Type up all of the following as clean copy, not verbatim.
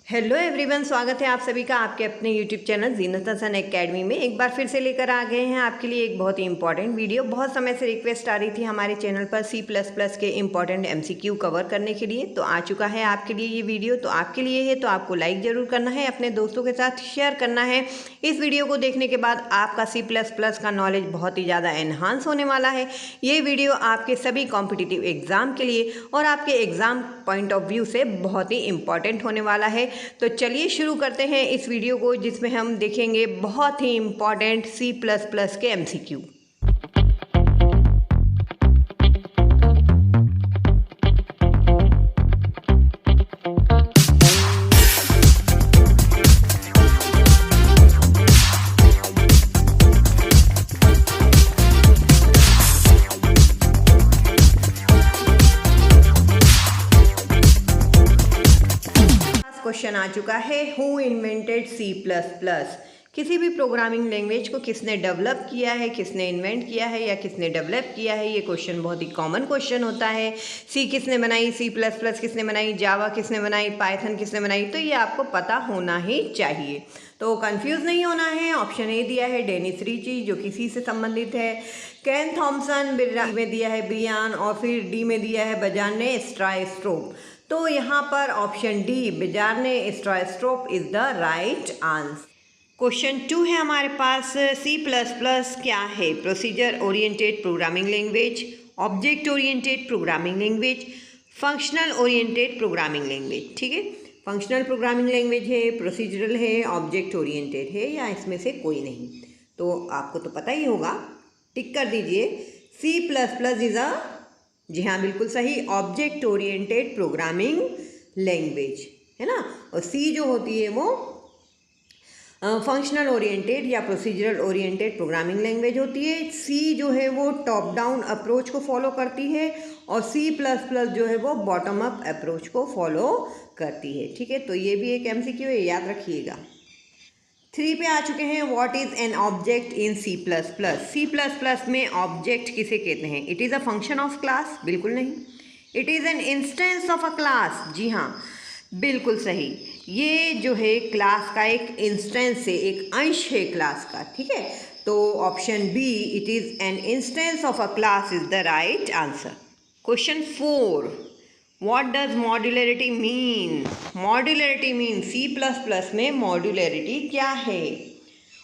Hello everyone, स्वागत है आप सभी का आपके अपने यूट्यूब चैनल ज़ीनत हसन एकेडमी में। एक बार फिर से लेकर आ गए हैं आपके लिए एक बहुत ही इंपॉर्टेंट वीडियो। बहुत समय से रिक्वेस्ट आ रही थी हमारे चैनल पर C++ के इंपॉर्टेंट MCQ कवर करने के लिए, तो आ चुका है आपके लिए ये वीडियो। तो आपके लिए है तो आपको लाइक ज़रूर करना है, अपने दोस्तों के साथ शेयर करना है। इस वीडियो को देखने के बाद आपका C++ का नॉलेज बहुत ही ज़्यादा एनहांस होने वाला है। ये वीडियो आपके सभी कॉम्पिटिटिव एग्ज़ाम के लिए और आपके एग्ज़ाम पॉइंट ऑफ व्यू से बहुत ही इंपॉर्टेंट होने वाला है। तो चलिए शुरू करते हैं इस वीडियो को, जिसमें हम देखेंगे बहुत ही इम्पॉर्टेंट C++ के MCQ। क्वेश्चन आ चुका है, हु इन्वेंटेड C++। किसी भी प्रोग्रामिंग लैंग्वेज को किसने डेवलप किया है, किसने इन्वेंट किया है या किसने डेवलप किया है। ये क्वेश्चन बहुत ही कॉमन क्वेश्चन होता है। सी किसने बनाई, C++ किसने बनाई, जावा किसने बनाई, पाइथन किसने बनाई, तो ये आपको पता होना ही चाहिए। तो कंफ्यूज नहीं होना है। ऑप्शन ए दिया है डेनिस रिची, जो कि सी से संबंधित है। केन थॉमसन में दिया है ब्रियान, और फिर डी में दिया है बजाने स्ट्राइस्ट्रोप। तो यहाँ पर option D Bjarne Stroustrup is the right answer. Question 2 है हमारे पास, C++ क्या है? Procedure oriented programming language, object oriented programming language, functional oriented programming language. ठीक है, फंक्शनल प्रोग्रामिंग लैंग्वेज है, प्रोसीजरल है, ऑब्जेक्ट ओरिएंटेड है, या इसमें से कोई नहीं। तो आपको तो पता ही होगा, टिक कर दीजिए। C++ इज अ, जी हाँ बिल्कुल सही, ऑब्जेक्ट ओरिएंटेड प्रोग्रामिंग लैंग्वेज है ना। और सी जो होती है वो फंक्शनल ओरिएंटेड या प्रोसीजरल ओरिएंटेड प्रोग्रामिंग लैंग्वेज होती है। सी जो है वो टॉप डाउन अप्रोच को फॉलो करती है, और C++ जो है वो बॉटम अप अप्रोच को फॉलो करती है। ठीक है, तो ये भी एक MCQ है, याद रखिएगा। 3 पे आ चुके हैं, what is an object in C++। में ऑब्जेक्ट किसे कहते हैं? It is a function of class, बिल्कुल नहीं। It is an instance of a class, जी हाँ बिल्कुल सही। ये जो है क्लास का एक इंस्टेंस है, एक अंश है क्लास का। ठीक है, तो option B it is an instance of a class is the right answer. Question 4, What does modularity mean? Modularity mean C++ में modularity क्या है?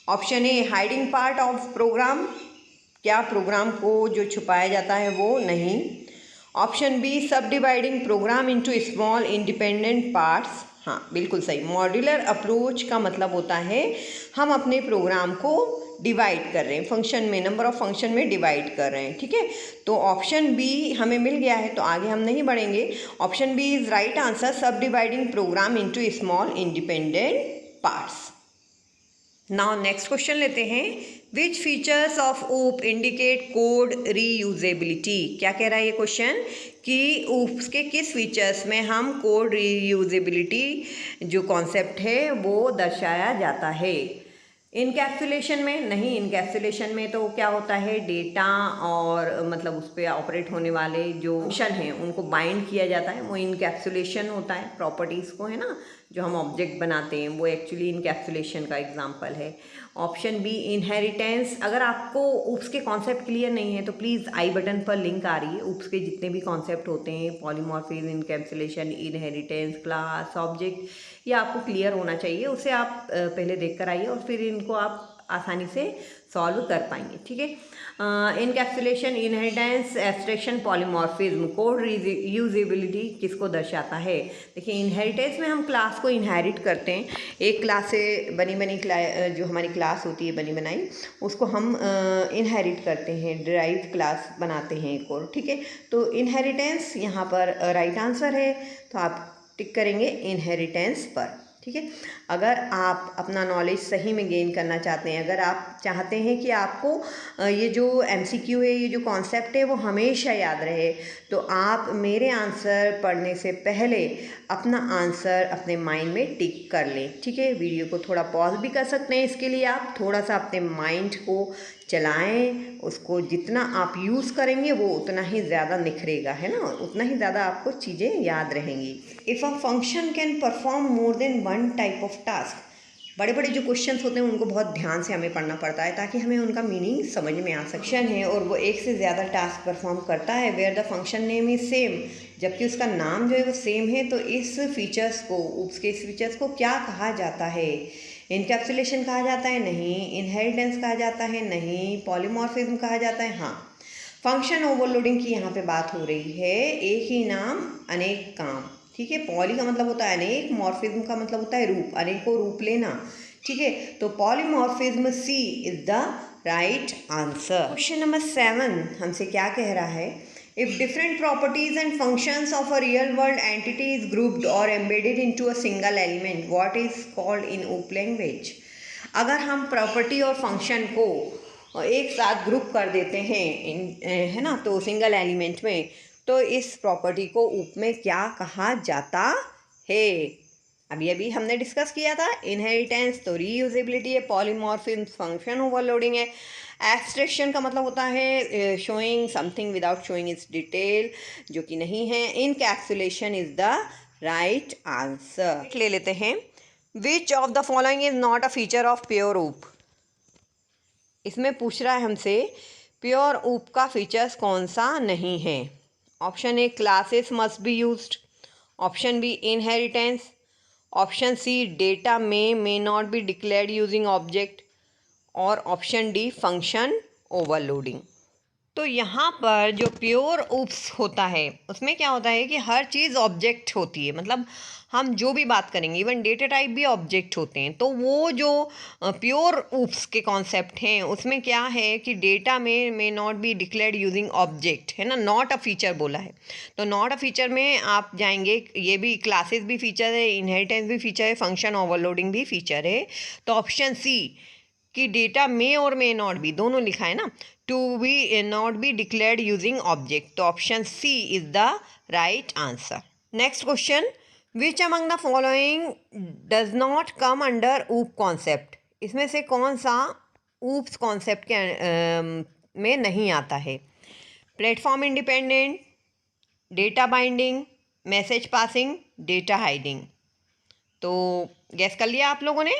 Option A hiding part of program, क्या प्रोग्राम को जो छुपाया जाता है वो नहीं। Option B subdividing program into small independent parts, हाँ बिल्कुल सही। मॉड्यूलर अप्रोच का मतलब होता है हम अपने प्रोग्राम को डिवाइड कर रहे हैं, फंक्शन में, नंबर ऑफ फंक्शन में डिवाइड कर रहे हैं। ठीक है, तो ऑप्शन बी हमें मिल गया है, तो आगे हम नहीं बढ़ेंगे। Option B is right answer, subdividing program into small independent parts. Now next question लेते हैं, which features of OOP indicate code reusability. क्या कह रहा है ये क्वेश्चन कि ऊप्स के किस फीचर्स में हम कोड रीयूजेबिलिटी जो कॉन्सेप्ट है वो दर्शाया जाता है। इनकैप्सुलेशन में नहीं, इनकैप्सुलेशन में तो क्या होता है, डेटा और मतलब उस पर ऑपरेट होने वाले जो फंक्शन हैं उनको बाइंड किया जाता है, वो इनकैप्सुलेशन होता है। प्रॉपर्टीज़ को है ना, जो हम ऑब्जेक्ट बनाते हैं वो एक्चुअली इनकैप्सुलेशन का एग्जांपल है। Option B inheritance. अगर आपको ऊप्स के कॉन्सेप्ट क्लियर नहीं है तो प्लीज़ आई बटन पर लिंक आ रही है, ऊप्स के जितने भी कॉन्सेप्ट होते हैं, polymorphism, encapsulation, inheritance, class, object, ये आपको क्लियर होना चाहिए। उसे आप पहले देख कर आइए और फिर इनको आप आसानी से सॉल्व कर पाएंगे। ठीक है, encapsulation, inheritance, abstraction, polymorphism, code reusability किसको दर्शाता है? देखिए, इनहेरिटेंस में हम क्लास को इनहेरिट करते हैं, एक क्लास से बनी जो हमारी क्लास होती है बनी बनाई, उसको हम इनहेरिट करते हैं, डिराइव क्लास बनाते हैं एक और। ठीक है, तो इनहेरिटेंस यहाँ पर राइट आंसर है, तो आप टिक करेंगे इनहेरिटेंस पर। ठीक है, अगर आप अपना नॉलेज सही में गेन करना चाहते हैं, अगर आप चाहते हैं कि आपको ये जो MCQ है, ये जो कॉन्सेप्ट है वो हमेशा याद रहे, तो आप मेरे आंसर पढ़ने से पहले अपना आंसर अपने माइंड में टिक कर लें। ठीक है, वीडियो को थोड़ा पॉज भी कर सकते हैं, इसके लिए आप थोड़ा सा अपने माइंड को चलाएं, उसको जितना आप यूज़ करेंगे वो उतना ही ज़्यादा निखरेगा, है ना, उतना ही ज़्यादा आपको चीज़ें याद रहेंगी। If a function can perform more than 1 one type of task. बड़े बड़े जो क्वेश्चंस होते हैं उनको बहुत ध्यान से हमें पढ़ना पड़ता है ताकि हमें उनका मीनिंग समझ में आ सके। फंक्शन है और वो एक से ज़्यादा टास्क परफॉर्म करता है where the function name is same, जबकि उसका नाम जो है वो सेम है, तो इस फीचर्स को, ऊप्स के इस फीचर्स को क्या कहा जाता है? इनकैप्सुलेशन कहा जाता है? नहीं। इनहेरिटेंस कहा जाता है? नहीं। पॉलीमॉर्फिज्म कहा जाता है? हाँ। फंक्शन ओवरलोडिंग की यहाँ पे बात हो रही है। एक ही नाम अनेक काम, ठीक है। पॉली का मतलब होता है अनेक, मॉर्फिज्म का मतलब होता है रूप, अनेक को रूप लेना, ठीक है। तो polymorphism C is the right answer. Question number 7 हमसे क्या कह रहा है? If different properties and functions of a real world entity is grouped और embedded into a single element, what is called in OOP language? अगर हम property और function को एक साथ ग्रुप कर देते हैं है ना, तो सिंगल एलिमेंट में, तो इस प्रॉपर्टी को ऊप में क्या कहा जाता है? अभी अभी हमने डिस्कस किया था। इनहेरिटेंस तो रीयूजेबिलिटी है, पॉलीमॉर्फिज्म फंक्शन ओवरलोडिंग है, एब्स्ट्रैक्शन का मतलब होता है showing something without showing it's detail, जो कि नहीं है। Encapsulation is the right answer. ले लेते हैं, which of the following is not a feature of pure ऊप? इसमें पूछ रहा है हमसे प्योर ऊप का फीचर्स कौन सा नहीं है। Option A classes must be used, option B inheritance, option C data may not be declared using object, और ऑप्शन डी फंक्शन ओवरलोडिंग। तो यहाँ पर जो प्योर ऊप्स होता है उसमें क्या होता है कि हर चीज़ ऑब्जेक्ट होती है, मतलब हम जो भी बात करेंगे, इवन डेटा टाइप भी ऑब्जेक्ट होते हैं। तो वो जो प्योर ऊप्स के कॉन्सेप्ट हैं उसमें क्या है कि डेटा में मे not be declared using object, है ना, नॉट अ फीचर बोला है। तो नॉट अ फीचर में आप जाएंगे, ये भी क्लासेस भी फीचर है, इनहेरिटेंस भी फीचर है, फंक्शन ओवरलोडिंग भी फीचर है। तो ऑप्शन सी कि डेटा में और मे नॉट बी दोनों लिखा है ना, to be not be declared using object, तो option C is the right answer. Next question, which among the following does not come under OOP concept? इसमें से कौन सा ऊप्स कॉन्सेप्ट के में नहीं आता है? Platform independent, data binding, message passing, data hiding. तो गैस कर लिया आप लोगों ने?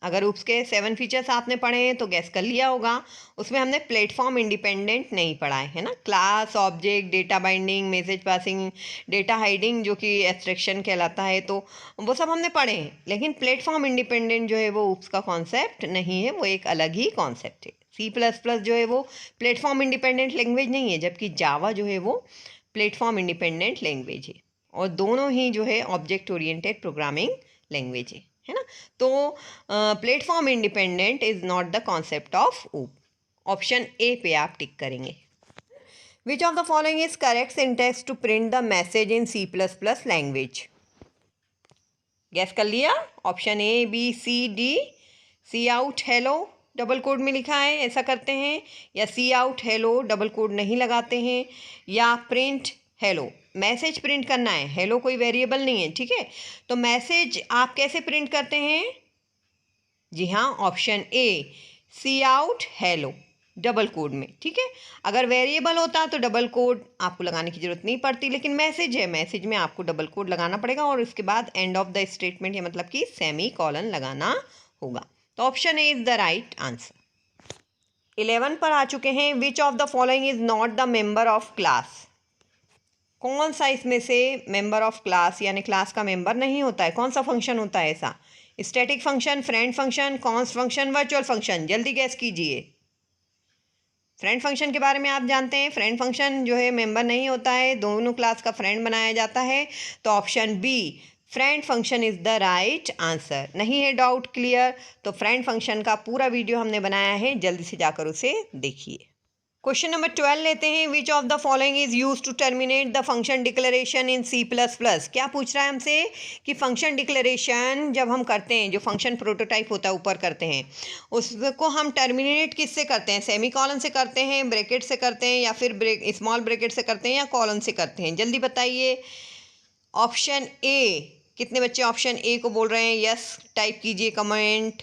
अगर ऊप्स के 7 फीचर्स आपने पढ़े हैं तो गैस कर लिया होगा। उसमें हमने प्लेटफॉर्म इंडिपेंडेंट नहीं पढ़ा है ना, class, object, data binding, message passing, data hiding जो कि एब्स्ट्रैक्शन कहलाता है, तो वो सब हमने पढ़े हैं। लेकिन प्लेटफॉर्म इंडिपेंडेंट जो है वो ऊप्स का कॉन्सेप्ट नहीं है, वो एक अलग ही कॉन्सेप्ट है। C++ जो है वो प्लेटफॉर्म इंडिपेंडेंट लैंग्वेज नहीं है, जबकि जावा जो है वो प्लेटफॉर्म इंडिपेंडेंट लैंग्वेज है, और दोनों ही जो है ऑब्जेक्ट ओरिएंटेड प्रोग्रामिंग लैंग्वेज है ना। तो platform independent is not the concept of OOP. Option A पे आप टिक करेंगे। Which of the following is correct syntax to print the message in C++ language? Guess कर लिया? Option A, B, C, D. C out hello double quote में लिखा है, ऐसा करते हैं, या C out hello double quote नहीं लगाते हैं, या प्रिंट हेलो, मैसेज प्रिंट करना है, हेलो कोई वेरिएबल नहीं है, ठीक है। तो मैसेज आप कैसे प्रिंट करते हैं? जी हाँ, option A, C out hello double quote में, ठीक है। अगर वेरिएबल होता तो डबल कोड आपको लगाने की जरूरत नहीं पड़ती, लेकिन मैसेज है, मैसेज में आपको डबल कोड लगाना पड़ेगा, और उसके बाद एंड ऑफ द स्टेटमेंट या मतलब कि सेमी कॉलन लगाना होगा। तो option A is the right answer. 11 पर आ चुके हैं। Which of the following is not the member of class? कौन सा इसमें से मेंबर ऑफ क्लास यानी क्लास का मेंबर नहीं होता है? कौन सा फंक्शन होता है ऐसा? Static function, friend function, const function, virtual function? जल्दी गैस कीजिए। फ्रेंड फंक्शन के बारे में आप जानते हैं, फ्रेंड फंक्शन जो है मेंबर नहीं होता है, दोनों क्लास का फ्रेंड बनाया जाता है। तो option B, friend function is the right answer. नहीं है डाउट क्लियर? तो फ्रेंड फंक्शन का पूरा वीडियो हमने बनाया है, जल्दी से जाकर उसे देखिए। क्वेश्चन नंबर 12 लेते हैं। Which of the following is use to terminate the function declaration in C++? क्या पूछ रहा है हमसे कि फंक्शन डिक्लेरेशन जब हम करते हैं, जो फंक्शन प्रोटोटाइप होता है ऊपर करते हैं, उसको हम टर्मिनेट किससे करते हैं? सेमी कॉलन से करते हैं, ब्रैकेट से करते हैं, या फिर स्मॉल ब्रैकेट से करते हैं, या कॉलन से करते हैं? जल्दी बताइए। ऑप्शन ए, कितने बच्चे ऑप्शन ए को बोल रहे हैं? यस टाइप कीजिए कमेंट।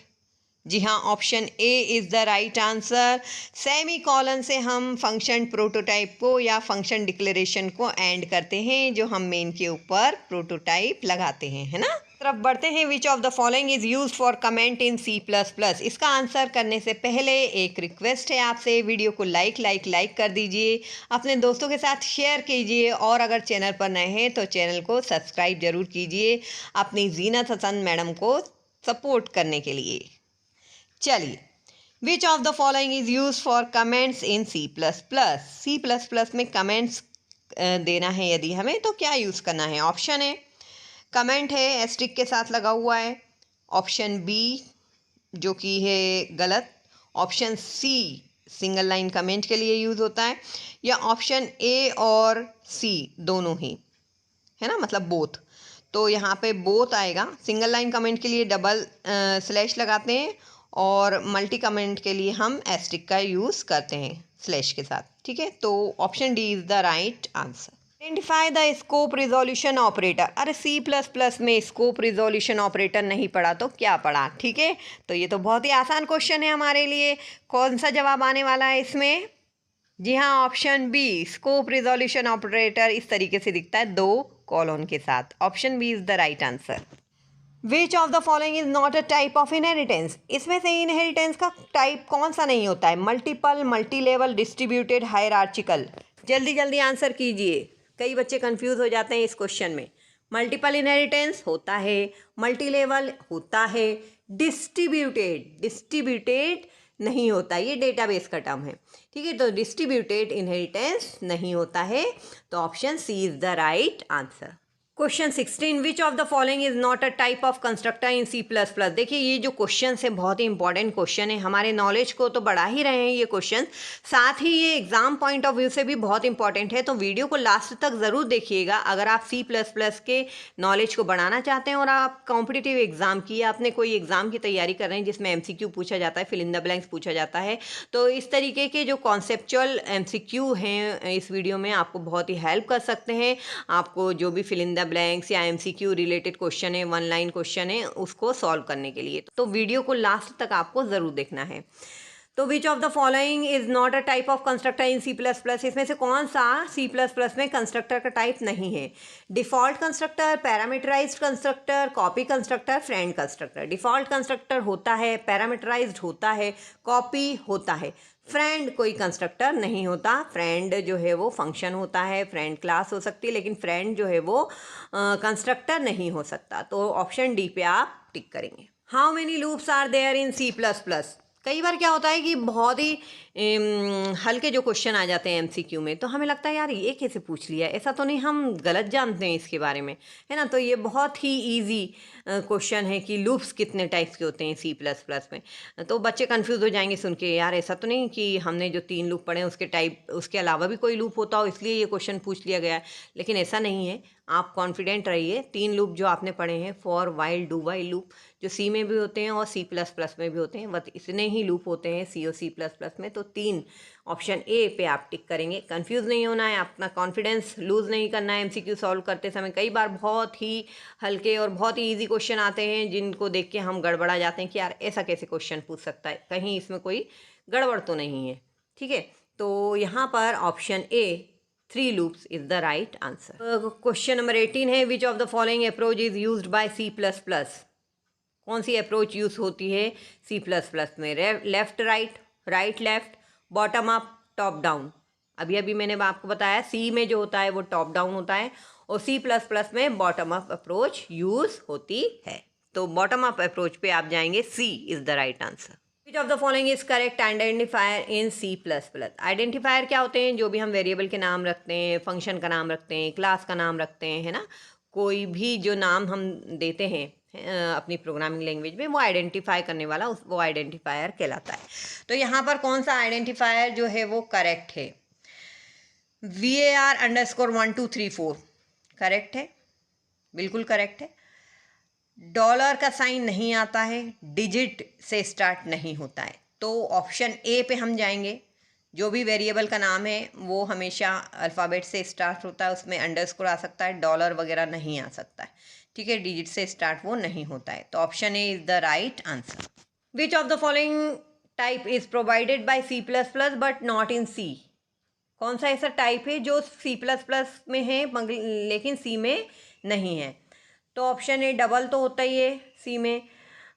जी हाँ, option A is the right answer. Semi colon से हम फंक्शन प्रोटोटाइप को या फंक्शन डिक्लेरेशन को एंड करते हैं, जो हम मेन के ऊपर प्रोटोटाइप लगाते हैं, है ना। तरफ बढ़ते हैं। Which of the following is use for comment in C++। इसका आंसर करने से पहले एक रिक्वेस्ट है आपसे, वीडियो को लाइक कर दीजिए, अपने दोस्तों के साथ शेयर कीजिए और अगर चैनल पर नए हैं तो चैनल को सब्सक्राइब जरूर कीजिए अपनी जीनत हसन मैडम को सपोर्ट करने के लिए। चलिए, विच of the following is use for comments in C++। में कमेंट्स देना है यदि हमें तो क्या यूज़ करना है। ऑप्शन है कमेंट है एस्ट्रिक के साथ लगा हुआ है, ऑप्शन बी जो कि है गलत, option C single line comment के लिए यूज़ होता है, या ऑप्शन ए और सी दोनों ही है ना, मतलब बोथ। तो यहाँ पे बोथ आएगा। सिंगल लाइन कमेंट के लिए डबल स्लैश लगाते हैं और मल्टी कमेंट के लिए हम एस्ट्रिक का यूज़ करते हैं स्लैश के साथ, ठीक है। तो option D is the right answer. Identify the scope resolution operator. अरे C++ में स्कोप रिजोल्यूशन ऑपरेटर नहीं पढ़ा तो क्या पढ़ा, ठीक है। तो ये तो बहुत ही आसान क्वेश्चन है हमारे लिए। कौन सा जवाब आने वाला है इसमें? जी हाँ, option B. Scope resolution operator इस तरीके से दिखता है, 2 कॉलन के साथ। Option B is the right answer. Which of the following is not a type of inheritance. इसमें से इनहेरिटेंस का टाइप कौन सा नहीं होता है? Multiple, multi level, distributed, hierarchical. जल्दी जल्दी आंसर कीजिए, कई बच्चे कंफ्यूज हो जाते हैं इस क्वेश्चन में। मल्टीपल इनहेरिटेंस होता है, मल्टी लेवल होता है, डिस्ट्रीब्यूटेड नहीं होता, ये डेटाबेस का टर्म है, ठीक है। तो डिस्ट्रीब्यूटेड इनहेरिटेंस नहीं होता है, तो option C is the right answer. Question 16, which of the following is not a type of constructor in C++। देखिए ये जो क्वेश्चन है बहुत ही इंपॉर्टेंट क्वेश्चन है, हमारे नॉलेज को तो बढ़ा ही रहे हैं ये क्वेश्चन, साथ ही ये एग्जाम पॉइंट ऑफ व्यू से भी बहुत इंपॉर्टेंट है। तो वीडियो को लास्ट तक ज़रूर देखिएगा अगर आप C++ के नॉलेज को बढ़ाना चाहते हैं और आप कॉम्पिटिटिव एग्जाम की या अपने कोई एग्जाम की तैयारी कर रहे हैं जिसमें MCQ पूछा जाता है, फिल इन द ब्लैंक्स पूछा जाता है। तो इस तरीके के जो कॉन्सेप्चुअल MCQ हैं इस वीडियो में आपको बहुत ही हेल्प कर सकते हैं। आपको जो भी फिल इन द ब्लैंक्स या MCQ रिलेटेड क्वेश्चन है, 1 लाइन क्वेश्चन है, उसको सॉल्व करने के लिए तो वीडियो को लास्ट तक आपको ज़रूर देखना है। तो which of the following is not a type of constructor in C++। इसमें से कौन सा C++ में कंस्ट्रक्टर का टाइप नहीं है? Default constructor, parameterized constructor, copy constructor, friend constructor. Default constructor होता है, पैरामीटराइज्ड होता है, कॉपी होता है, फ्रेंड कोई कंस्ट्रक्टर नहीं होता। फ्रेंड जो है वो फंक्शन होता है, फ्रेंड क्लास हो सकती है, लेकिन फ्रेंड जो है वो कंस्ट्रक्टर नहीं हो सकता। तो ऑप्शन डी पे आप टिक करेंगे। How many loops are there in C++। कई बार क्या होता है कि बहुत ही हल्के जो क्वेश्चन आ जाते हैं MCQ में, तो हमें लगता है यार ये कैसे पूछ लिया, ऐसा तो नहीं, हम गलत जानते हैं इसके बारे में, है ना। तो ये बहुत ही इजी क्वेश्चन है कि लूप्स कितने टाइप्स के होते हैं C++ में। तो बच्चे कंफ्यूज हो जाएंगे सुन के, यार ऐसा तो नहीं कि हमने जो 3 लूप पढ़े हैं उसके टाइप उसके अलावा भी कोई लूप होता हो इसलिए ये क्वेश्चन पूछ लिया गया है। लेकिन ऐसा नहीं है, आप कॉन्फिडेंट रहिए। 3 लूप जो आपने पढ़े हैं, for, while, do while loop, जो C में भी होते हैं और C++ में भी होते हैं, बस इतने ही लूप होते हैं C और C++ में। तो 3 ऑप्शन ए पे आप टिक करेंगे। कंफ्यूज नहीं होना है, अपना कॉन्फिडेंस लूज़ नहीं करना है। MCQ सॉल्व करते समय कई बार बहुत ही हल्के और बहुत ही ईजी क्वेश्चन आते हैं जिनको देख के हम गड़बड़ा जाते हैं कि यार ऐसा कैसे क्वेश्चन पूछ सकता है, कहीं इसमें कोई गड़बड़ तो नहीं है, ठीक है। तो यहाँ पर option A 3 loops is the right answer. Question number 18 है, which of the following approach is used by C++। कौन सी अप्रोच यूज होती है C++ में? Left right, right left, bottom up, top down. अभी अभी मैंने आपको बताया C में जो होता है वो टॉप डाउन होता है और C++ में बॉटम अप अप्रोच यूज होती है। तो बॉटम अप अप्रोच पे आप जाएंगे, C is the right answer. Which of the following is correct identifier in C++। Identifier क्या होते हैं? जो भी हम वेरिएबल के नाम रखते हैं, फंक्शन का नाम रखते हैं, क्लास का नाम रखते हैं, है ना, कोई भी जो नाम हम देते हैं अपनी प्रोग्रामिंग लैंग्वेज में, वो आइडेंटिफाई करने वाला वो आइडेंटिफायर कहलाता है। तो यहाँ पर कौन सा आइडेंटिफायर जो है वो करेक्ट है? VAR_1234 करेक्ट है, बिल्कुल करेक्ट है। डॉलर का साइन नहीं आता है, डिजिट से स्टार्ट नहीं होता है, तो ऑप्शन ए पे हम जाएंगे। जो भी वेरिएबल का नाम है वो हमेशा अल्फ़ाबेट से स्टार्ट होता है, उसमें अंडरस्कोर आ सकता है, डॉलर वगैरह नहीं आ सकता है, ठीक है। डिजिट से स्टार्ट वो नहीं होता है, तो option A is the right answer. Which of the following type is provided by C++ but not in C। कौन सा ऐसा टाइप है जो C++ में है लेकिन C में नहीं है? तो ऑप्शन ए डबल तो होता ही है सी में,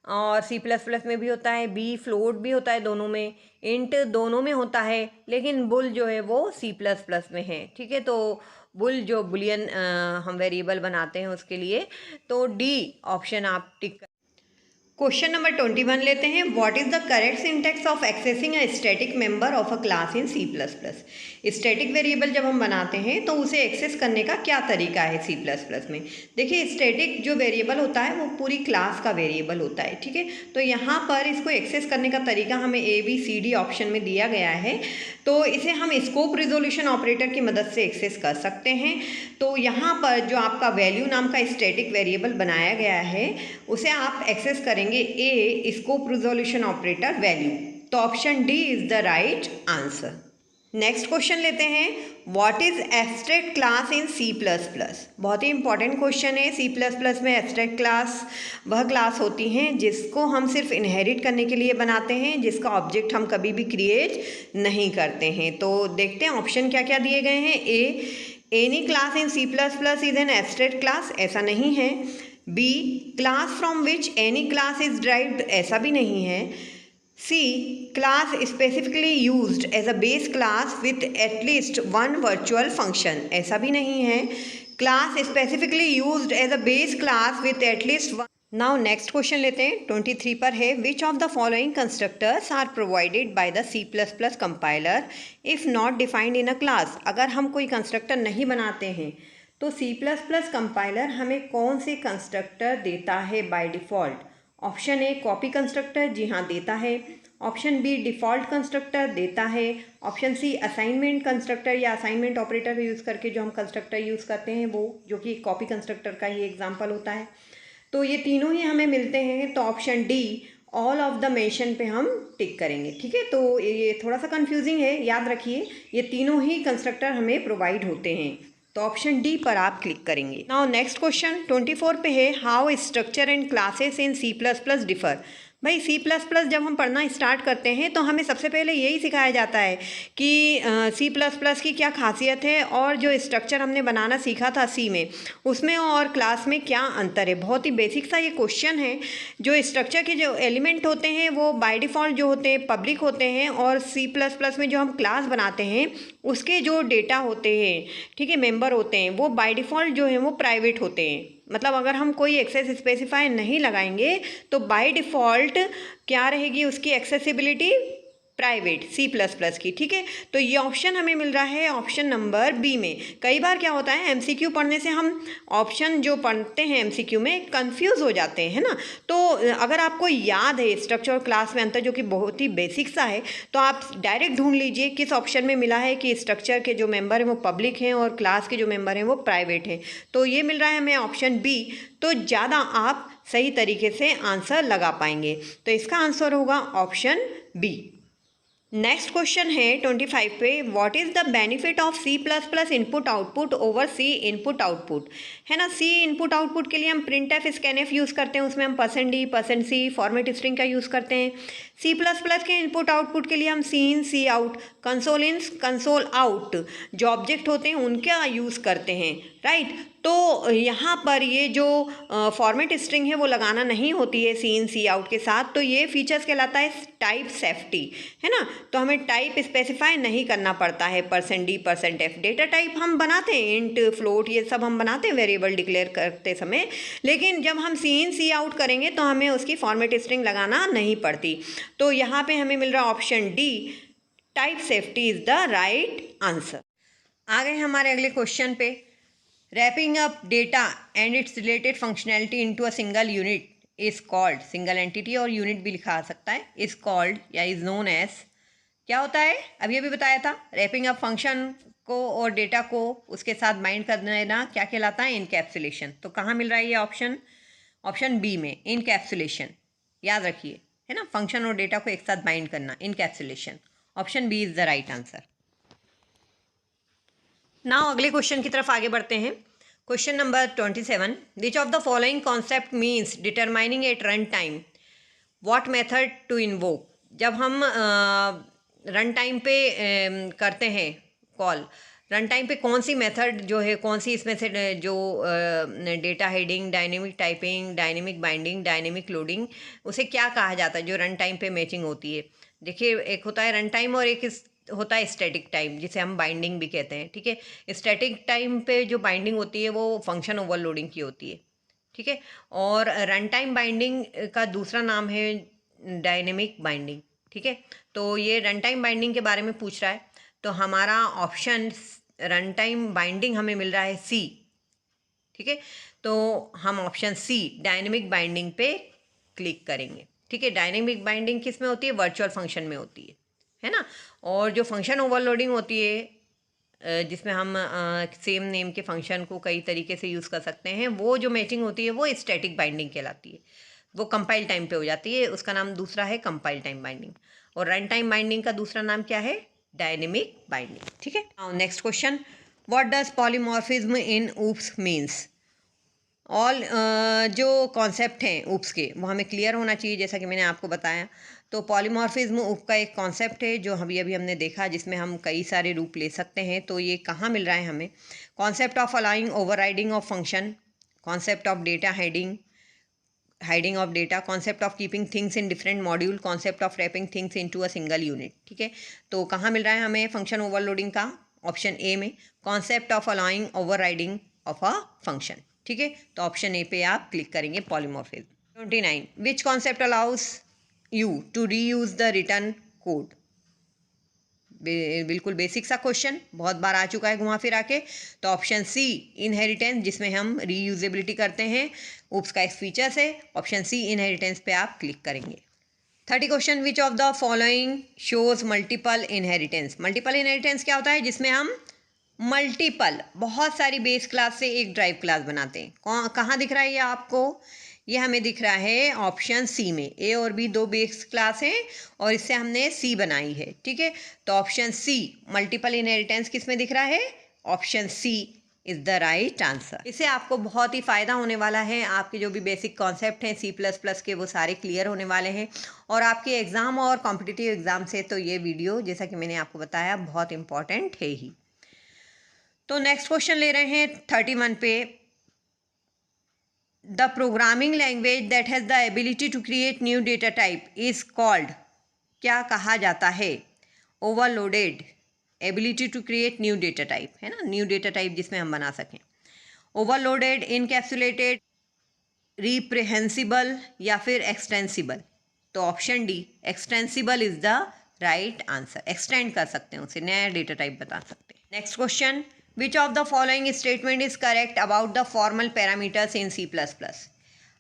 और सी प्लस प्लस में भी होता है, बी फ्लोट भी होता है दोनों में, इंट दोनों में होता है, लेकिन बुल जो है वो सी प्लस प्लस में है। ठीक है, तो बुल जो बुलियन हम वेरिएबल बनाते हैं उसके लिए, तो डी ऑप्शन आप टिक। क्वेश्चन नंबर 21 लेते हैं। What is the correct syntax of accessing a static member of a class in C plus plus. Static variable जब हम बनाते हैं तो उसे एक्सेस करने का क्या तरीका है सी प्लस प्लस में। देखिए, स्टैटिक जो वेरिएबल होता है वो पूरी क्लास का वेरिएबल होता है। ठीक है, तो यहाँ पर इसको एक्सेस करने का तरीका हमें ABCD ऑप्शन में दिया गया है, तो इसे हम स्कोप रिजोल्यूशन ऑपरेटर की मदद से एक्सेस कर सकते हैं। तो यहाँ पर जो आपका वैल्यू नाम का स्टैटिक वेरिएबल बनाया गया है उसे आप एक्सेस करेंगे A scope resolution operator value, तो option D is the right answer. Next question लेते हैं। What is abstract class in C plus plus. बहुत ही इंपॉर्टेंट क्वेश्चन है। सी प्लस प्लस में एब्स्ट्रैक्ट क्लास वह क्लास होती हैं जिसको हम सिर्फ इनहेरिट करने के लिए बनाते हैं, जिसका ऑब्जेक्ट हम कभी भी क्रिएट नहीं करते हैं। तो देखते हैं ऑप्शन क्या क्या दिए गए हैं। A any class in C plus plus is an abstract class, ऐसा नहीं है। B class from which any class is derived, ऐसा भी नहीं है। C class specifically used as a base class with at least one virtual function, ऐसा भी नहीं है। Class specifically used as a base class with at least one. Now next question लेते हैं। 23 पर है। Which of the following constructors are provided by the C plus plus compiler if not defined in a class. अगर हम कोई constructor नहीं बनाते हैं तो सी प्लस प्लस कंपाइलर हमें कौन से कंस्ट्रक्टर देता है by default. Option A copy constructor, जी हाँ देता है। ऑप्शन बी डिफ़ॉल्ट कंस्ट्रक्टर देता है। ऑप्शन सी असाइनमेंट कंस्ट्रक्टर या असाइनमेंट ऑपरेटर यूज़ करके जो हम कंस्ट्रक्टर यूज़ करते हैं वो, जो कि कॉपी कंस्ट्रक्टर का ही एग्जाम्पल होता है। तो ये तीनों ही हमें मिलते हैं, तो option D all of the mention पे हम टिक करेंगे। ठीक है, तो ये थोड़ा सा कंफ्यूजिंग है, याद रखिए ये तीनों ही कंस्ट्रक्टर हमें प्रोवाइड होते हैं, तो ऑप्शन डी पर आप क्लिक करेंगे। नाउ नेक्स्ट क्वेश्चन 24 पे है। How structure and classes in C plus plus differ. भाई सी प्लस प्लस जब हम पढ़ना स्टार्ट करते हैं तो हमें सबसे पहले यही सिखाया जाता है कि सी प्लस प्लस की क्या खासियत है और जो स्ट्रक्चर हमने बनाना सीखा था सी में उसमें और क्लास में क्या अंतर है। बहुत ही बेसिक सा ये क्वेश्चन है। जो स्ट्रक्चर के जो एलिमेंट होते हैं वो बाय डिफ़ॉल्ट जो होते हैं पब्लिक होते हैं, और सी प्लस प्लस में जो हम क्लास बनाते हैं उसके जो डेटा होते हैं, ठीक है, मेंबर होते हैं, वो बाय डिफ़ॉल्ट जो है वो प्राइवेट होते हैं। मतलब अगर हम कोई एक्सेस स्पेसिफाई नहीं लगाएंगे तो बाय डिफ़ॉल्ट क्या रहेगी उसकी accessibility, private C plus plus की। ठीक है, तो ये ऑप्शन हमें मिल रहा है ऑप्शन नंबर बी में। कई बार क्या होता है एमसीक्यू पढ़ने से हम ऑप्शन जो पढ़ते हैं एमसीक्यू में कंफ्यूज हो जाते हैं, है ना। तो अगर आपको याद है स्ट्रक्चर और क्लास में अंतर, जो कि बहुत ही बेसिक सा है, तो आप डायरेक्ट ढूंढ लीजिए किस ऑप्शन में मिला है कि स्ट्रक्चर के जो मेंबर हैं वो पब्लिक हैं और क्लास के जो मेंबर हैं वो प्राइवेट हैं। तो ये मिल रहा है हमें ऑप्शन बी, तो ज़्यादा आप सही तरीके से आंसर लगा पाएंगे। तो इसका आंसर होगा ऑप्शन बी। नेक्स्ट क्वेश्चन है 25 पे। What is the benefit of C plus plus input output over C input output, है ना। सी इनपुट आउटपुट के लिए हम printf scanf use करते हैं, उसमें हम %d%c फॉर्मेट स्ट्रिंग का यूज़ करते हैं। सी प्लस प्लस के इनपुट आउटपुट के लिए हम सी इन सी आउट, कंसोल इन कंसोल आउट जो ऑब्जेक्ट होते हैं उनका यूज़ करते हैं, राइट। तो यहाँ पर ये जो फॉर्मेट स्ट्रिंग है वो लगाना नहीं होती है सी इन सी आउट के साथ, तो ये फीचर्स कहलाता है टाइप सेफ्टी, है ना। तो हमें टाइप स्पेसिफाई नहीं करना पड़ता है %d%f। डेटा टाइप हम बनाते हैं इंट फ्लोट ये सब हम बनाते हैं वेरिएबल डिक्लेयर करते समय, लेकिन जब हम सी इन सी आउट करेंगे तो हमें उसकी फॉर्मेट स्ट्रिंग लगाना नहीं पड़ती। तो यहाँ पे हमें मिल रहा option D type safety is the right answer. आ गए हमारे अगले क्वेश्चन पे। Wrapping up data and its related functionality into a single unit is called, single entity और यूनिट भी लिखा आ सकता है, इज कॉल्ड या इज नोन एज, क्या होता है अभी अभी बताया था। रैपिंग अप फंक्शन को और डेटा को उसके साथ बाइंड कर देना क्या कहलाता है, इनकैप्सुलेशन। तो कहाँ मिल रहा है ये ऑप्शन, ऑप्शन बी में, इनकैप्सुलेशन। याद रखिए, है ना, फंक्शन और डेटा को एक साथ बाइंड करना, encapsulation. Option B is the right answer. Now अगले क्वेश्चन की तरफ आगे बढ़ते हैं। Question number 27। Which of the following concept means determining at run time, what method to invoke. जब हम रन टाइम पे करते हैं कॉल, रन टाइम पे कौन सी मेथड जो है, कौन सी इसमें से जो data heading, dynamic typing, dynamic binding, dynamic loading, उसे क्या कहा जाता है जो रन टाइम पे मैचिंग होती है? देखिए, एक होता है रन टाइम और एक होता है स्टैटिक टाइम, जिसे हम बाइंडिंग भी कहते हैं। ठीक है, स्टैटिक टाइम पे जो बाइंडिंग होती है वो फंक्शन ओवरलोडिंग की होती है। ठीक है, और रन टाइम बाइंडिंग का दूसरा नाम है डायनेमिक बाइंडिंग। ठीक है, तो ये रन टाइम बाइंडिंग के बारे में पूछ रहा है, तो हमारा ऑप्शन रन टाइम बाइंडिंग हमें मिल रहा है सी। ठीक है, तो हम ऑप्शन सी डायनेमिक बाइंडिंग पे क्लिक करेंगे। ठीक है, डायनेमिक बाइंडिंग किस में होती है? वर्चुअल फंक्शन में होती है ना। और जो फंक्शन ओवरलोडिंग होती है, जिसमें हम सेम नेम के फंक्शन को कई तरीके से यूज़ कर सकते हैं, वो जो मैचिंग होती है वो स्टैटिक बाइंडिंग कहलाती है। वो कंपाइल टाइम पे हो जाती है, उसका नाम दूसरा है कंपाइल टाइम बाइंडिंग। और रन टाइम बाइंडिंग का दूसरा नाम क्या है? Dynamic binding. ठीक है, now next question, what does polymorphism in oops means? All जो कॉन्सेप्ट हैं ऊप्स के वो हमें क्लियर होना चाहिए, जैसा कि मैंने आपको बताया। तो पॉलीमॉर्फिज्म ऊप का एक कॉन्सेप्ट है जो अभी अभी हमने देखा, जिसमें हम कई सारे रूप ले सकते हैं। तो ये कहाँ मिल रहा है हमें? Concept of allowing overriding of function, concept of data hiding of data, concept of keeping things in different module, concept of wrapping things into a single unit. ठीक है, तो कहाँ मिल रहा है हमें फंक्शन ओवरलोडिंग का? ऑप्शन ए में, concept of allowing overriding of a function. ठीक है, तो ऑप्शन ए पे आप क्लिक करेंगे polymorphism. 29, which concept allows you to reuse the return code? बिल्कुल बेसिक सा क्वेश्चन, बहुत बार आ चुका है घुमा फिरा के। तो ऑप्शन सी इनहेरिटेंस, जिसमें हम रीयूजेबिलिटी करते हैं, ऊप्स का एक फीचर्स है। ऑप्शन सी इनहेरिटेंस पे आप क्लिक करेंगे। 30 question, which of the following shows multiple inheritance? Multiple inheritance क्या होता है? जिसमें हम मल्टीपल, बहुत सारी बेस क्लास से एक ड्राइव क्लास बनाते हैं। कहाँ दिख रहा है ये आपको? ये हमें दिख रहा है ऑप्शन सी में। ए और बी दो बेस क्लास हैं और इससे हमने सी बनाई है। ठीक है, तो ऑप्शन सी मल्टीपल इनहेरिटेंस किस में दिख रहा है? Option C is the right answer. इससे आपको बहुत ही फ़ायदा होने वाला है। आपके जो भी बेसिक कॉन्सेप्ट हैं C++ के, वो सारे क्लियर होने वाले हैं। और आपके एग्ज़ाम और कॉम्पिटिटिव एग्ज़ाम से तो ये वीडियो, जैसा कि मैंने आपको बताया, बहुत इंपॉर्टेंट है ही। तो नेक्स्ट क्वेश्चन ले रहे हैं 31 पे, the programming language that has the ability to create new data type is called, क्या कहा जाता है? Overloaded, ability to create new data type, है ना, न्यू डेटा टाइप जिसमें हम बना सकें। ओवरलोडेड, इनकैप्सुलेटेड, रिप्रेहेंसिबल या फिर एक्सटेंसिबल? तो option D extensible is the right answer. Extend कर सकते हैं उसे, नया डेटा टाइप बता सकते हैं। Next question, which of the following statement is correct about the formal parameters in C++?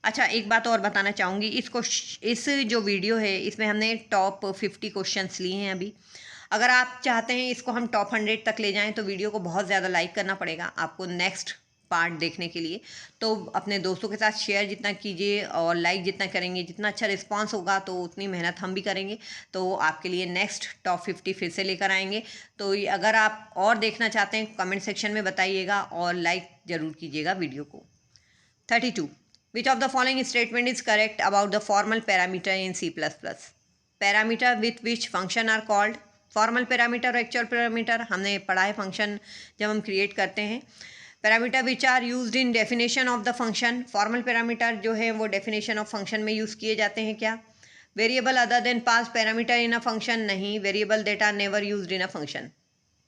अच्छा, एक बात और बताना चाहूँगी, इस जो वीडियो है इसमें हमने टॉप 50 क्वेश्चंस लिए हैं अभी। अगर आप चाहते हैं इसको हम टॉप 100 तक ले जाएं तो वीडियो को बहुत ज़्यादा लाइक करना पड़ेगा आपको नेक्स्ट पार्ट देखने के लिए। तो अपने दोस्तों के साथ शेयर जितना कीजिए और लाइक जितना करेंगे, जितना अच्छा रिस्पांस होगा तो उतनी मेहनत हम भी करेंगे, तो आपके लिए नेक्स्ट टॉप 50 फिर से लेकर आएंगे। तो अगर आप और देखना चाहते हैं कमेंट सेक्शन में बताइएगा और लाइक ज़रूर कीजिएगा वीडियो को। 32, which of the following statement is correct about the formal parameter in C++? Parameter with which function are called? Formal parameter और एक्चुअल पैरामीटर हमने पढ़ा है फंक्शन जब हम क्रिएट करते हैं। Parameter which are used in definition of the function, formal parameter जो है वो डेफिनेशन ऑफ फंक्शन में यूज़ किए जाते हैं क्या? Variable other than pass parameter in a function, नहीं, variable that are never used in a function.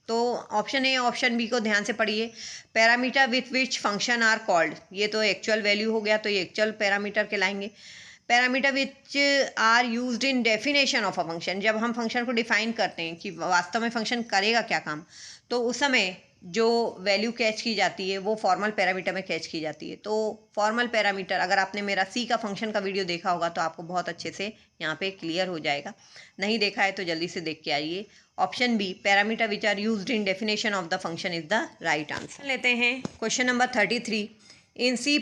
तो ऑप्शन ए ऑप्शन बी को ध्यान से पढ़िए। Parameter with which function are called, ये तो एक्चुअल वैल्यू हो गया, तो ये एक्चुअल पैरामीटर कहलाएंगे। Parameter which are used in definition of a function, जब हम फंक्शन को डिफाइन करते हैं कि वास्तव में फंक्शन करेगा क्या काम, तो उस समय जो वैल्यू कैच की जाती है वो फॉर्मल पैरामीटर में कैच की जाती है। तो फॉर्मल पैरामीटर, अगर आपने मेरा सी का फंक्शन का वीडियो देखा होगा तो आपको बहुत अच्छे से यहाँ पे क्लियर हो जाएगा। नहीं देखा है तो जल्दी से देख के आइए। Option B parameter which are used in definition of the function is the right answer. लेते हैं question number 33, in C++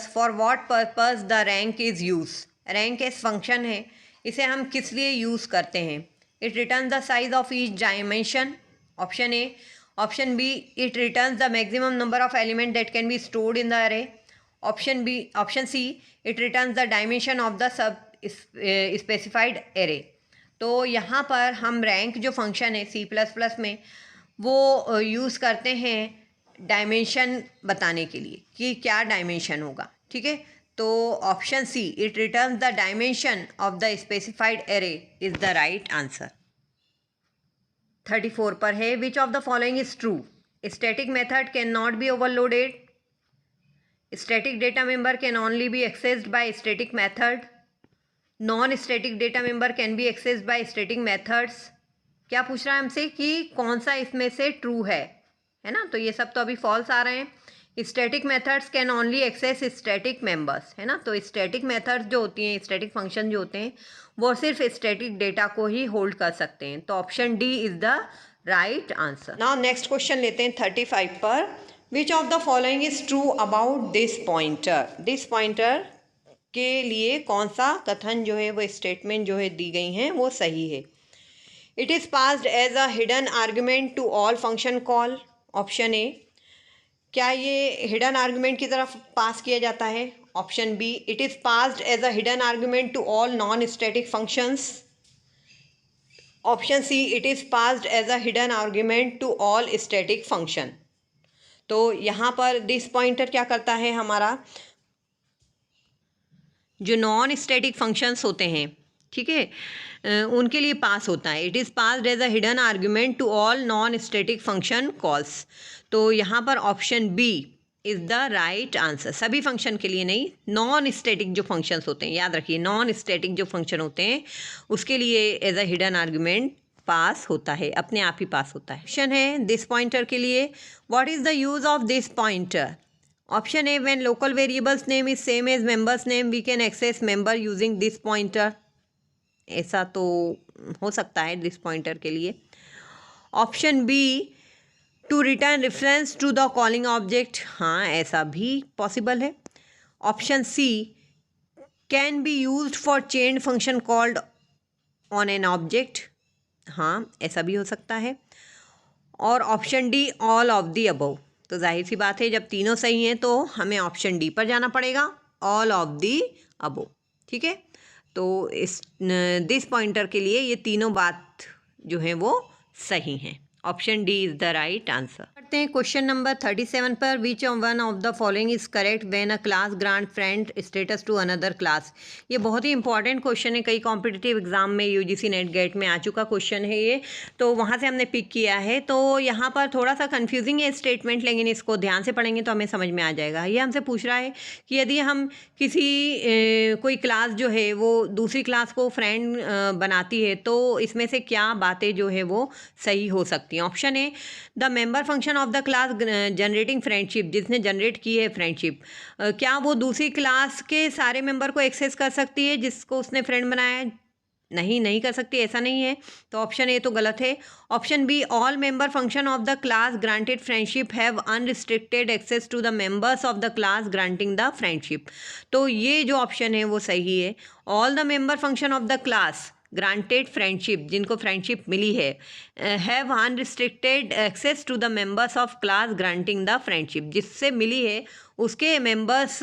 for what purpose the rank is use? Rank एक फंक्शन है, इसे हम किस लिए यूज़ करते हैं? It return the size of each dimension, option A. Option B, it returns the maximum number of element that can be stored in the array. Option C, it returns the dimension of the sub specified array. तो यहाँ पर हम rank जो function है C++ में, वो use करते हैं डायमेंशन बताने के लिए कि क्या डायमेंशन होगा, ठीक है। तो option C, it returns the dimension of the specified array, is the right answer. 34 पर है, which of the following is true? Static method can not be overloaded, static data member can only be accessed by static method, non static data member can be accessed by static methods. क्या पूछ रहा है हमसे कि कौन सा इसमें से ट्रू है ना। तो ये सब तो अभी फॉल्स आ रहे हैं। Static methods can only access static members, है ना। तो स्टैटिक मेथड्स जो होती हैं, स्टैटिक फंक्शन जो होते हैं, वो सिर्फ स्टैटिक डेटा को ही होल्ड कर सकते हैं। तो option D is the right answer. Now next question लेते हैं 35 पर। विच of the following is true about this pointer? This pointer के लिए कौन सा कथन जो है, वो स्टेटमेंट जो है दी गई हैं, वो सही है। It is passed as a hidden argument to all function call. Option A, क्या ये हिडन आर्ग्यूमेंट की तरफ पास किया जाता है? Option B, it is passed as a hidden argument to all non static functions. Option C, it is passed as a hidden argument to all static function. तो यहाँ पर दिस पॉइंटर क्या करता है, हमारा जो नॉन स्टैटिक फंक्शंस होते हैं, ठीक है, उनके लिए पास होता है। It is passed as a hidden argument to all non static function calls. तो यहाँ पर option B is the right answer. सभी फंक्शन के लिए नहीं, नॉन स्टैटिक जो फंक्शंस होते हैं, याद रखिए, नॉन स्टैटिक जो फंक्शन होते हैं उसके लिए as a hidden argument pass होता है, अपने आप ही पास होता है। क्वेश्चन है दिस पॉइंटर के लिए, what is the use of this pointer? Option A, when local variables name is same as members name we can access member using this pointer. ऐसा तो हो सकता है दिस पॉइंटर के लिए। Option B, to return reference to the calling object, हाँ ऐसा भी पॉसिबल है। Option C, can be used for chain function called on an object, हाँ ऐसा भी हो सकता है। और option D, all of the above. तो जाहिर सी बात है, जब तीनों सही हैं तो हमें ऑप्शन डी पर जाना पड़ेगा, ऑल ऑफ द अबव, ठीक है। तो इस दिस पॉइंटर के लिए ये तीनों बात जो है वो सही हैं। Option D is the right answer. करते हैं क्वेश्चन नंबर 37 पर। Which one of the following is correct when a class grant friend status to another class? ये बहुत ही इंपॉर्टेंट क्वेश्चन है, कई कॉम्पिटिटिव एग्जाम में, यूजीसी नेट गेट में आ चुका क्वेश्चन है ये, तो वहाँ से हमने पिक किया है। तो यहाँ पर थोड़ा सा कन्फ्यूजिंग है स्टेटमेंट, लेकिन इसको ध्यान से पढ़ेंगे तो हमें समझ में आ जाएगा। ये हमसे पूछ रहा है कि यदि हम किसी कोई क्लास जो है वो दूसरी क्लास को फ्रेंड बनाती है, तो इसमें से क्या बातें जो है वो सही हो सकती। Option A, the member function of the class generating friendship, जिसने जनरेट की है फ्रेंडशिप, क्या वो दूसरी क्लास के सारे मेंबर को एक्सेस कर सकती है जिसको उसने फ्रेंड बनाया है? नहीं कर सकती, ऐसा नहीं है। तो ऑप्शन ए तो गलत है। Option B, all member function of the class granted friendship have unrestricted access to the members of the class granting the friendship. तो ये जो ऑप्शन है वो सही है। All the member function of the class granted friendship, जिनको friendship मिली है, have unrestricted access to the members of class granting the friendship, जिससे मिली है उसके मेंबर्स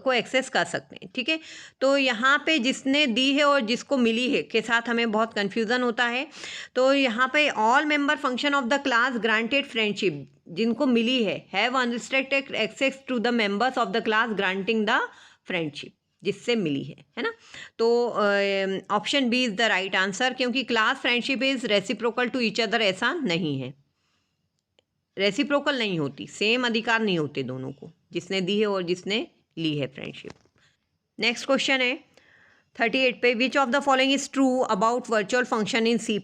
को एक्सेस कर सकते हैं, ठीक है। तो यहाँ पे जिसने दी है और जिसको मिली है के साथ हमें बहुत कन्फ्यूज़न होता है। तो यहाँ पे all member function of the class granted friendship, जिनको मिली है, have unrestricted access to the members of the class granting the friendship, जिससे मिली है ना। तो option B is the right answer, क्योंकि class friendship is reciprocal to each other, ऐसा नहीं है, रेसिप्रोकल नहीं होती, सेम अधिकार नहीं होते दोनों को, जिसने दी है और जिसने ली है फ्रेंडशिप। नेक्स्ट क्वेश्चन है 38 पे। विच of the following is true about virtual function in C++?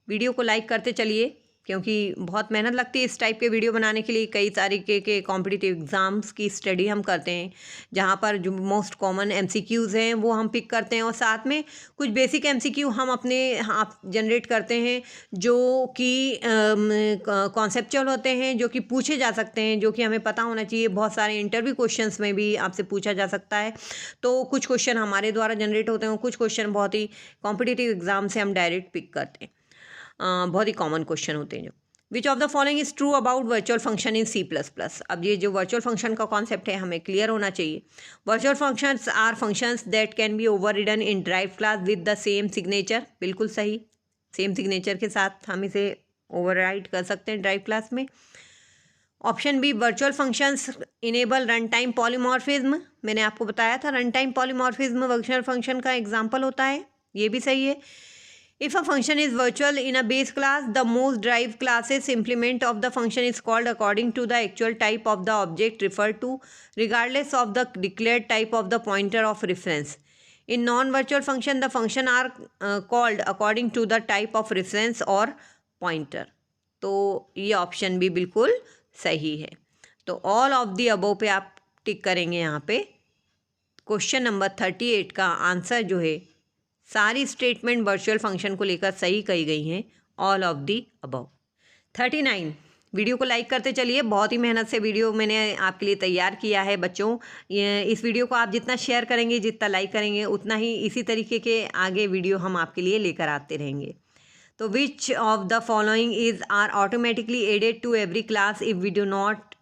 Video को लाइक करते चलिए, क्योंकि बहुत मेहनत लगती है इस टाइप के वीडियो बनाने के लिए। कई तरीके के कॉम्पिटिटिव एग्ज़ाम्स की स्टडी हम करते हैं, जहाँ पर जो मोस्ट कॉमन MCQs हैं वो हम पिक करते हैं, और साथ में कुछ बेसिक MCQ हम अपने आप जनरेट करते हैं, जो कि कॉन्सेप्चुअल होते हैं, जो कि पूछे जा सकते हैं, जो कि हमें पता होना चाहिए। बहुत सारे इंटरव्यू क्वेश्चंस में भी आपसे पूछा जा सकता है। तो कुछ क्वेश्चन हमारे द्वारा जनरेट होते हैं, कुछ क्वेश्चन बहुत ही कॉम्पिटिटिव एग्ज़ाम से हम डायरेक्ट पिक करते हैं, बहुत ही कॉमन क्वेश्चन होते हैं जो। विच of the following is true about virtual function in C++? अब ये जो वर्चुअल फंक्शन का कॉन्सेप्ट है हमें क्लियर होना चाहिए। Virtual functions are functions that can be overridden in drive class with the same signature, बिल्कुल सही, सेम सिग्नेचर के साथ हम इसे ओवरराइड कर सकते हैं ड्राइव क्लास में। Option B, virtual functions enable run time polymorphism. मैंने आपको बताया था run time polymorphism virtual function का एग्जाम्पल होता है, ये भी सही है। If a function is virtual in a base class, the most derived classes implement of the function is called according to the actual type of the object referred to, regardless of the declared type of the pointer of reference. In non-virtual function, the function are called according to the type of reference or pointer. तो ये option भी बिल्कुल सही है। तो all of the above पे आप tick करेंगे यहाँ पे। क्वेश्चन नंबर 38 का आंसर जो है, सारी स्टेटमेंट वर्चुअल फंक्शन को लेकर सही कही गई हैं, all of the above. 39, video को लाइक करते चलिए। बहुत ही मेहनत से वीडियो मैंने आपके लिए तैयार किया है बच्चों। इस वीडियो को आप जितना शेयर करेंगे, जितना लाइक करेंगे, उतना ही इसी तरीके के आगे वीडियो हम आपके लिए लेकर आते रहेंगे। तो which of the following is are automatically added to every class if we do not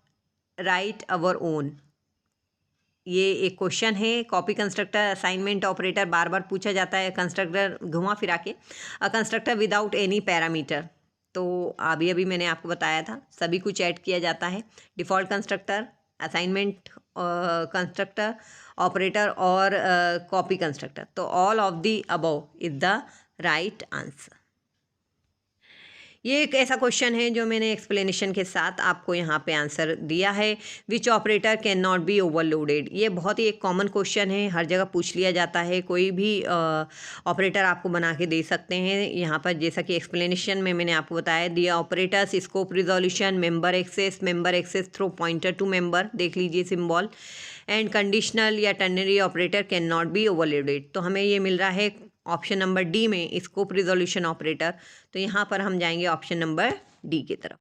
write our own. ये एक क्वेश्चन है, कॉपी कंस्ट्रक्टर असाइनमेंट ऑपरेटर बार बार पूछा जाता है, कंस्ट्रक्टर घुमा फिरा के। A constructor without any parameter, तो अभी अभी मैंने आपको बताया था सभी कुछ ऐड किया जाता है। Default constructor, assignment constructor, operator और कॉपी कंस्ट्रक्टर। तो all of the above is the right answer. ये एक ऐसा क्वेश्चन है जो मैंने एक्सप्लेनेशन के साथ आपको यहाँ पे आंसर दिया है। Which operator can not be overloaded, ये बहुत ही एक कॉमन क्वेश्चन है, हर जगह पूछ लिया जाता है। कोई भी ऑपरेटर आपको बना के दे सकते हैं। यहाँ पर जैसा कि एक्सप्लेनेशन में मैंने आपको बताया, दिया operators scope resolution, member access through pointer to member, देख लीजिए सिम्बॉल, एंड कंडीशनल या ternary operator can not be overloaded. तो हमें ये मिल रहा है ऑप्शन नंबर डी में, स्कोप रिजोल्यूशन ऑपरेटर। तो यहाँ पर हम जाएंगे ऑप्शन नंबर डी की तरफ।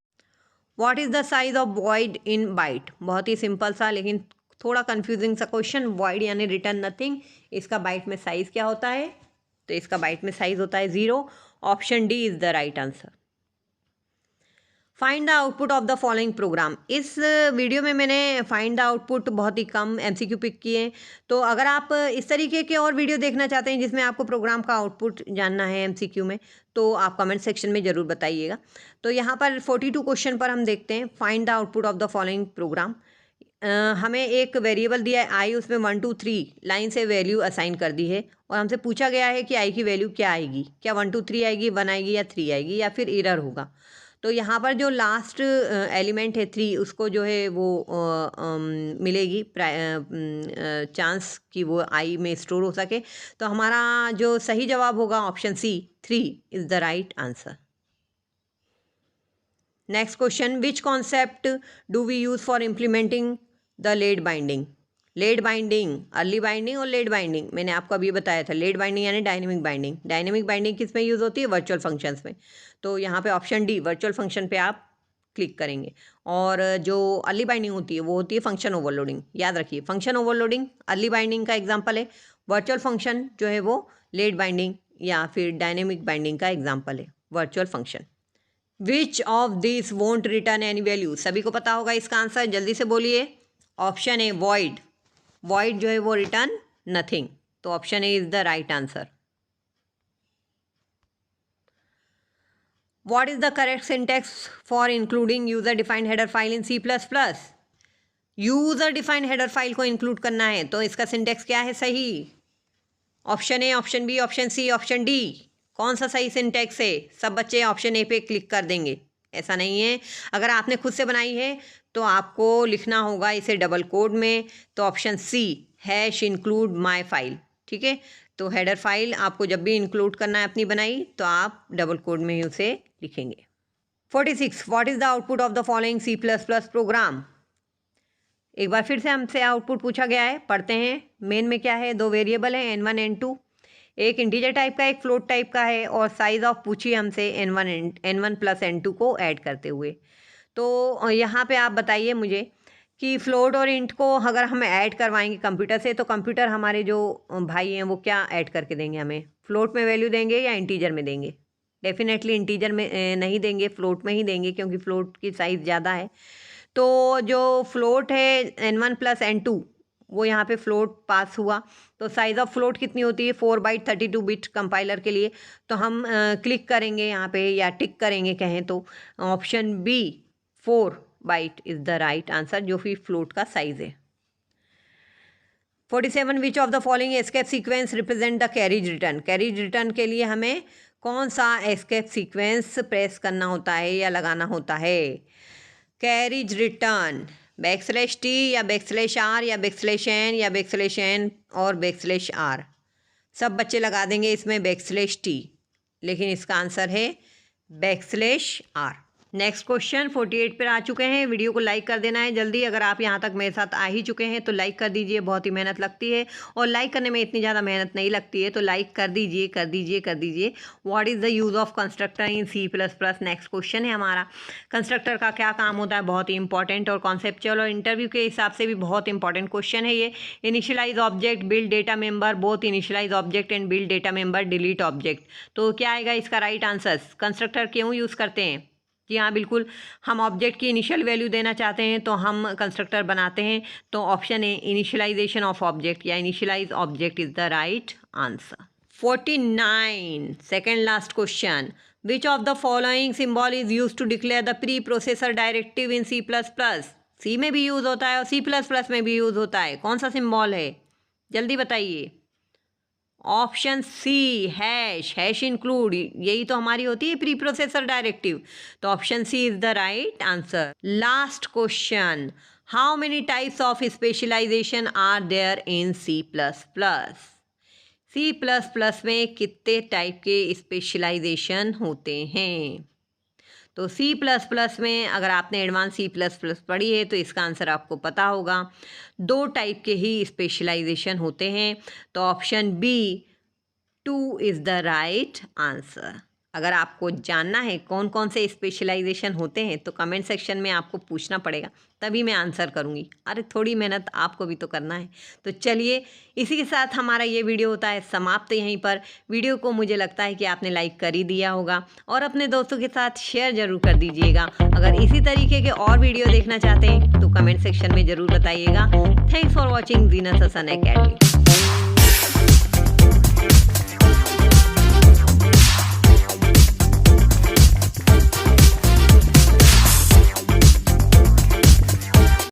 What is the size of void in byte, बहुत ही सिंपल सा लेकिन थोड़ा कंफ्यूजिंग सा क्वेश्चन। वॉइड यानी रिटर्न नथिंग, इसका बाइट में साइज क्या होता है? तो इसका बाइट में साइज होता है 0। Option D is the right answer. Find the output of the following programme. इस वीडियो में मैंने फाइंड द आउटपुट बहुत ही कम एमसीक्यू पिक किए हैं। तो अगर आप इस तरीके के और वीडियो देखना चाहते हैं जिसमें आपको प्रोग्राम का आउटपुट जानना है एमसीक्यू में, तो आप कमेंट सेक्शन में ज़रूर बताइएगा। तो यहाँ पर 42 क्वेश्चन पर हम देखते हैं find the output of the following programme. हमें एक वेरिएबल दिया है आई, उसमें 1 2 3 लाइन से वैल्यू असाइन कर दी है और हमसे पूछा गया है कि आई की वैल्यू क्या आएगी, क्या 1 2 3 आएगी, 1 आएगी या 3 आएगी या फिर एरर होगा। तो यहाँ पर जो लास्ट एलिमेंट है 3, उसको जो है वो मिलेगी चांस कि वो आई में स्टोर हो सके। तो हमारा जो सही जवाब होगा option C, 3 is the right answer. Next question, which concept do we use for implementing the late binding. Late binding, early binding और लेड बाइंडिंग, मैंने आपको अभी बताया था। लेड बाइंडिंग यानी डायनेमिक बाइंडिंग। डायनेमिक बाइंडिंग किस में यूज़ होती है? वर्चुअल फंक्शंस में। तो यहाँ पे ऑप्शन डी, वर्चुअल फंक्शन पे आप क्लिक करेंगे। और जो अर्ली बाइंडिंग होती है वो होती है फंक्शन ओवरलोडिंग। याद रखिए, फंक्शन ओवरलोडिंग अर्ली बाइंडिंग का एग्जाम्पल है, वर्चुअल फंक्शन जो है वो लेड बाइंडिंग या फिर डायनेमिक बाइंडिंग का एग्जाम्पल है, virtual function. Which of this won't return any value, सभी को पता होगा इसका आंसर, जल्दी से बोलिए। ऑप्शन ए वॉइड, वॉइड जो है वो रिटर्न नथिंग। तो option A is the right answer. What is the correct syntax for including user defined header file in C++? User defined header file को इंक्लूड करना है तो इसका सिंटेक्स क्या है सही? Option A, option B, option C, option D, कौन सा सही सिंटेक्स है? सब बच्चे ऑप्शन ए पे क्लिक कर देंगे, ऐसा नहीं है। अगर आपने खुद से बनाई है तो आपको लिखना होगा इसे डबल कोड में। तो option C, hash include my file, ठीक है। तो हेडर फाइल आपको जब भी इंक्लूड करना है अपनी बनाई तो आप डबल कोड में ही उसे लिखेंगे। 46, what is the output of the following C++ program. एक बार फिर से हमसे आउटपुट पूछा गया है, पढ़ते हैं। मेन में क्या है? 2 वेरिएबल है N1 N2, एक इंटीजर टाइप का एक फ्लोट टाइप का है, और साइज ऑफ पूछी हमसे N1 प्लस N2 को ऐड करते हुए। तो यहाँ पे आप बताइए मुझे कि फ्लोट और इंट को अगर हम ऐड करवाएंगे कंप्यूटर से, तो कंप्यूटर हमारे जो भाई हैं वो क्या ऐड करके देंगे हमें? फ्लोट में वैल्यू देंगे या इंटीजर में देंगे? डेफिनेटली इंटीजर में नहीं देंगे, फ्लोट में ही देंगे, क्योंकि फ्लोट की साइज़ ज़्यादा है। तो जो फ्लोट है N1 प्लस N2 वो यहाँ पे फ्लोट पास हुआ। तो साइज़ ऑफ फ्लोट कितनी होती है 4 बाइट 32 बिट कंपाइलर के लिए। तो हम क्लिक करेंगे यहाँ पे या टिक करेंगे कहें तो option B 4 byte is the right answer, जो फिर फ्लोट का साइज़ है। 47 which of the following escape sequence represent the carriage return. Carriage return के लिए हमें कौन सा एस्केप सीक्वेंस प्रेस करना होता है या लगाना होता है। कैरीज रिटर्न \t या \r या \n या \n और \r। सब बच्चे लगा देंगे इसमें \t, लेकिन इसका आंसर है \r। नेक्स्ट क्वेश्चन 48 पर आ चुके हैं। वीडियो को लाइक कर देना है जल्दी। अगर आप यहाँ तक मेरे साथ आ ही चुके हैं तो लाइक कर दीजिए, बहुत ही मेहनत लगती है और लाइक करने में इतनी ज़्यादा मेहनत नहीं लगती है, तो लाइक कर दीजिए कर दीजिए कर दीजिए। What is the use of constructor in C++? Next question है हमारा। कंस्ट्रक्टर का क्या काम होता है, बहुत ही इंपॉर्टेंट और कॉन्सेप्चुअल और इंटरव्यू के हिसाब से भी बहुत इंपॉर्टेंट क्वेश्चन है ये। Initialize object, build data member, both initialize object and build data member, delete object. तो क्या आएगा इसका राइट आंसर? कंस्ट्रक्टर क्यों यूज़ करते हैं? जी हाँ बिल्कुल, हम ऑब्जेक्ट की इनिशियल वैल्यू देना चाहते हैं तो हम कंस्ट्रक्टर बनाते हैं। तो ऑप्शन है इनिशियलाइजेशन ऑफ ऑब्जेक्ट या initialize object is the right answer. 49 second last question. Which of the following symbol is use to declare the preprocessor directive in C++? C में भी यूज़ होता है और C++ में भी use होता है। कौन सा सिंबल है, जल्दी बताइए। ऑप्शन सी हैश इंक्लूड, यही तो हमारी होती है प्री प्रोसेसर डायरेक्टिव। तो option C is the right answer. Last question, how many types of specialization are there in C++? C++ में कितने टाइप के स्पेशलाइजेशन होते हैं? तो C++ में अगर आपने एडवांस C++ पढ़ी है तो इसका आंसर आपको पता होगा। 2 टाइप के ही स्पेशलाइजेशन होते हैं। तो option B 2 is the right answer. अगर आपको जानना है कौन कौन से स्पेशलाइजेशन होते हैं तो कमेंट सेक्शन में आपको पूछना पड़ेगा, तभी मैं आंसर करूँगी। अरे थोड़ी मेहनत आपको भी तो करना है। तो चलिए इसी के साथ हमारा ये वीडियो होता है समाप्त यहीं पर। वीडियो को मुझे लगता है कि आपने लाइक कर ही दिया होगा और अपने दोस्तों के साथ शेयर ज़रूर कर दीजिएगा। अगर इसी तरीके के और वीडियो देखना चाहते हैं तो कमेंट सेक्शन में ज़रूर बताइएगा। Thanks for watching Zeenat Hasan academy.